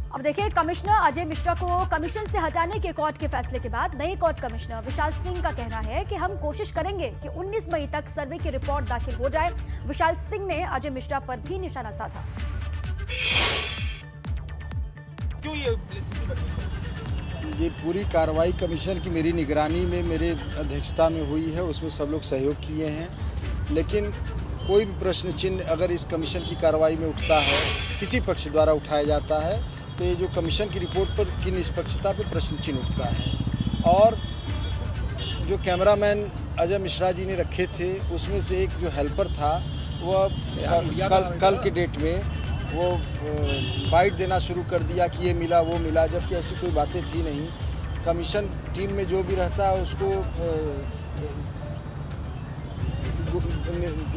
अब देखिए, कमिश्नर अजय मिश्रा को कमीशन से हटाने के कोर्ट के फैसले के बाद नए कोर्ट कमिश्नर विशाल सिंह का कहना है कि हम कोशिश करेंगे कि 19 मई तक सर्वे की रिपोर्ट दाखिल हो जाए। विशाल सिंह ने अजय मिश्रा पर भी निशाना साधा। क्यों ये पूरी कार्रवाई कमीशन की मेरी निगरानी में, मेरे अध्यक्षता में हुई है, उसमें सब लोग सहयोग किए हैं। लेकिन कोई भी प्रश्न चिन्ह अगर इस कमीशन की कार्रवाई में उठता है, किसी पक्ष द्वारा उठाया जाता है, तो ये जो कमीशन की रिपोर्ट पर की निष्पक्षता पर प्रश्न चिन्ह उठता है। और जो कैमरामैन अजय मिश्रा जी ने रखे थे, उसमें से एक जो हेल्पर था वह कल के डेट में वो बाइट देना शुरू कर दिया कि ये मिला वो मिला, जबकि ऐसी कोई बातें थी नहीं। कमीशन टीम में जो भी रहता है उसको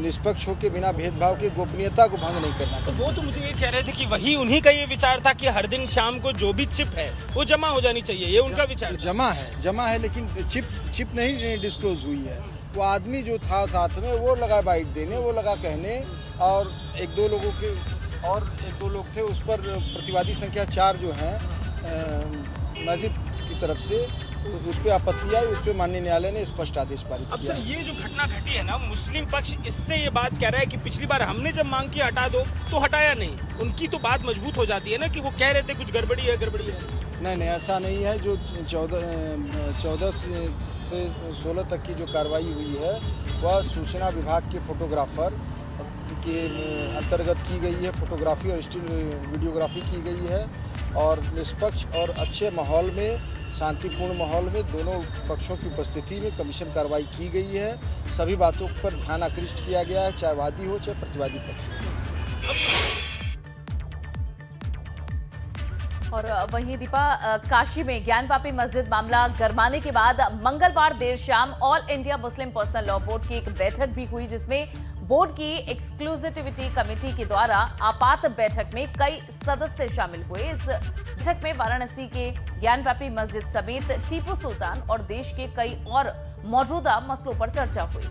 निष्पक्ष होकर बिना भेदभाव के गोपनीयता को भंग नहीं करना चाहिए। वो तो मुझे ये कह रहे थे कि वही उन्हीं का ये विचार था कि हर दिन शाम को जो भी चिप है वो जमा हो जानी चाहिए, ये उनका विचार जमा है, लेकिन चिप नहीं डिस्क्लोज हुई है। वो आदमी जो था साथ में वो लगा बाइट देने, वो लगा कहने, और एक दो लोग थे उस पर प्रतिवादी संख्या 4 जो हैं मस्जिद की तरफ से, उस पर आपत्ति आई, उस पर माननीय न्यायालय ने स्पष्ट आदेश पारित किया। अब सर, ये जो घटना घटी है ना, मुस्लिम पक्ष इससे ये बात कह रहा है कि पिछली बार हमने जब मांग की हटा दो तो हटाया नहीं। उनकी तो बात मजबूत हो जाती है ना कि वो कह रहे थे कुछ गड़बड़ी है। नहीं, ऐसा नहीं है। जो 14 से 16 तक की जो कार्रवाई हुई है वह सूचना विभाग के फोटोग्राफर के अंतर्गत की गई है। फोटोग्राफी और स्टिल वीडियोग्राफी की गई है, और निष्पक्ष और अच्छे माहौल में, शांतिपूर्ण माहौल में दोनों पक्षों की उपस्थिति में कमीशन कार्रवाई की गई है। सभी बातों पर ध्यान आकृष्ट किया गया है, चाहे वादी हो चाहे प्रतिवादी पक्ष हो। और वहीं दीपा, काशी में ज्ञानवापी मस्जिद मामला गरमाने के बाद मंगलवार देर शाम all India Muslim personal law board की एक बैठक भी हुई, जिसमें बोर्ड की एक्सक्लूसिविटी कमेटी के द्वारा आपात बैठक में कई सदस्य शामिल हुए। इस बैठक में वाराणसी के ज्ञानवापी मस्जिद समेत टीपू सुल्तान और देश के कई और मौजूदा मसलों पर चर्चा हुई।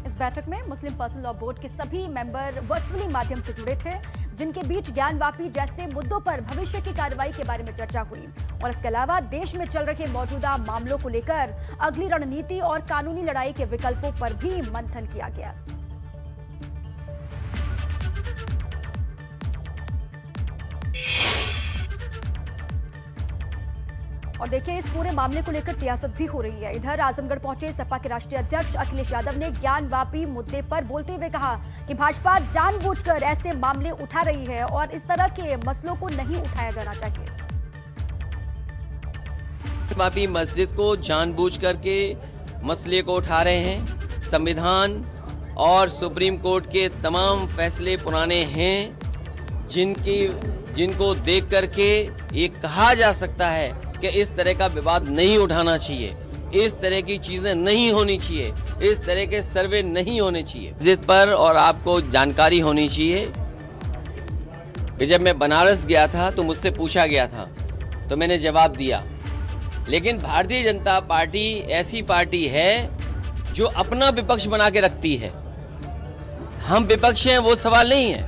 इस बैठक में मुस्लिम पर्सनल लॉ बोर्ड के सभी मेंबर वर्चुअली माध्यम से जुड़े थे, जिनके बीच ज्ञानवापी जैसे मुद्दों पर भविष्य की कार्रवाई के बारे में चर्चा हुई। और इसके अलावा देश में चल रहे मौजूदा मामलों को लेकर अगली रणनीति और कानूनी लड़ाई के विकल्पों पर भी मंथन किया गया। और देखिए, इस पूरे मामले को लेकर सियासत भी हो रही है। इधर आजमगढ़ पहुंचे सपा के राष्ट्रीय अध्यक्ष अखिलेश यादव ने ज्ञानवापी मुद्दे पर बोलते हुए कहा कि भाजपा जानबूझकर ऐसे मामले उठा रही है और इस तरह के मसलों को नहीं उठाया जाना चाहिए। ज्ञानवापी मस्जिद को जानबूझ करके मसले को उठा रहे हैं। संविधान और सुप्रीम कोर्ट के तमाम फैसले पुराने हैं, जिनको देख करके ये कहा जा सकता है कि इस तरह का विवाद नहीं उठाना चाहिए, इस तरह की चीजें नहीं होनी चाहिए, इस तरह के सर्वे नहीं होने चाहिए मस्जिद पर। और आपको जानकारी होनी चाहिए कि जब मैं बनारस गया था तो मुझसे पूछा गया था, तो मैंने जवाब दिया। लेकिन भारतीय जनता पार्टी ऐसी पार्टी है जो अपना विपक्ष बना के रखती है। हम विपक्ष हैं वो सवाल नहीं है।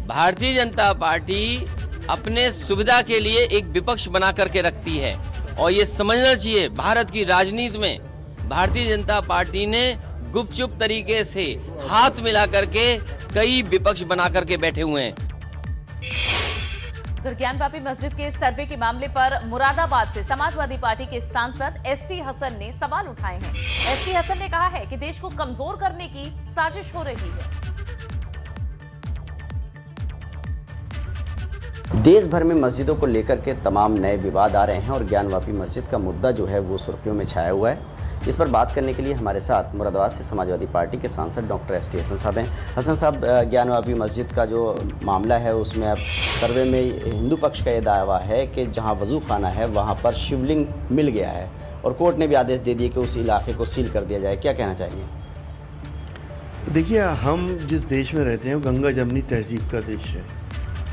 भारतीय जनता पार्टी अपने सुविधा के लिए एक विपक्ष बना करके रखती है, और ये समझना चाहिए भारत की राजनीति में भारतीय जनता पार्टी ने गुपचुप तरीके से हाथ मिला करके कई विपक्ष बना करके बैठे हुए हैं। ज्ञानवापी मस्जिद के सर्वे के मामले पर मुरादाबाद से समाजवादी पार्टी के सांसद एसटी हसन ने सवाल उठाए हैं। एसटी हसन ने कहा है कि देश को कमजोर करने की साजिश हो रही है। देश भर में मस्जिदों को लेकर के तमाम नए विवाद आ रहे हैं, और ज्ञानवापी मस्जिद का मुद्दा जो है वो सुर्खियों में छाया हुआ है। इस पर बात करने के लिए हमारे साथ मुरादाबाद से समाजवादी पार्टी के सांसद डॉक्टर एसटी हसन साहब हैं। हसन साहब, ज्ञानवापी मस्जिद का जो मामला है उसमें अब सर्वे में हिंदू पक्ष का ये दावा है कि जहाँ वज़ू खाना है वहाँ पर शिवलिंग मिल गया है, और कोर्ट ने भी आदेश दे दिए कि उस इलाके को सील कर दिया जाए। क्या कहना चाहेंगे? देखिए, हम जिस देश में रहते हैं वो गंगा जमनी तहजीब का देश है,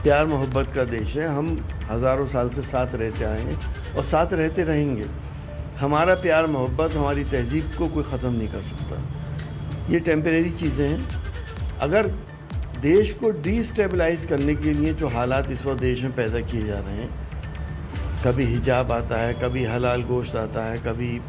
प्यार मोहब्बत का देश है। हम हज़ारों साल से साथ रहते आए हैं और साथ रहते रहेंगे। हमारा प्यार मोहब्बत, हमारी तहजीब को कोई ख़त्म नहीं कर सकता। ये टेम्परेरी चीज़ें हैं। अगर देश को डिस्टेबलाइज करने के लिए जो हालात इस वक्त देश में पैदा किए जा रहे हैं, कभी हिजाब आता है, कभी हलाल गोश्त आता है, कभी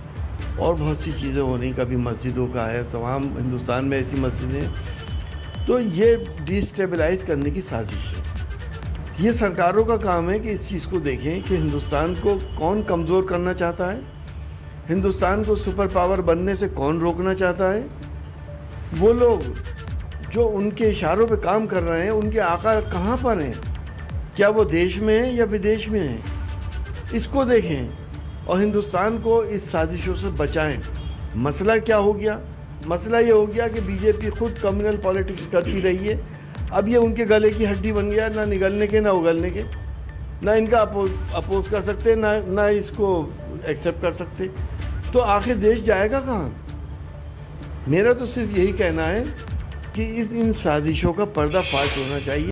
और बहुत सी चीज़ें हो रही, कभी मस्जिदों का है, तमाम हिंदुस्तान में ऐसी मस्जिदें, तो ये डिस्टेबलाइज करने की साजिश है। ये सरकारों का काम है कि इस चीज़ को देखें कि हिंदुस्तान को कौन कमज़ोर करना चाहता है, हिंदुस्तान को सुपर पावर बनने से कौन रोकना चाहता है। वो लोग जो उनके इशारों पे काम कर रहे हैं, उनके आका कहाँ पर हैं, क्या वो देश में हैं या विदेश में हैं, इसको देखें और हिंदुस्तान को इस साजिशों से बचाएं। मसला क्या हो गया? मसला ये हो गया कि बीजेपी खुद कम्युनल पॉलिटिक्स करती रही है। अब ये उनके गले की हड्डी बन गया, ना निगलने के ना उगलने के, ना इनका अपोज कर सकते, ना इसको एक्सेप्ट कर सकते। तो आखिर देश जाएगा कहाँ? मेरा तो सिर्फ यही कहना है कि इन साजिशों का पर्दाफाश होना चाहिए।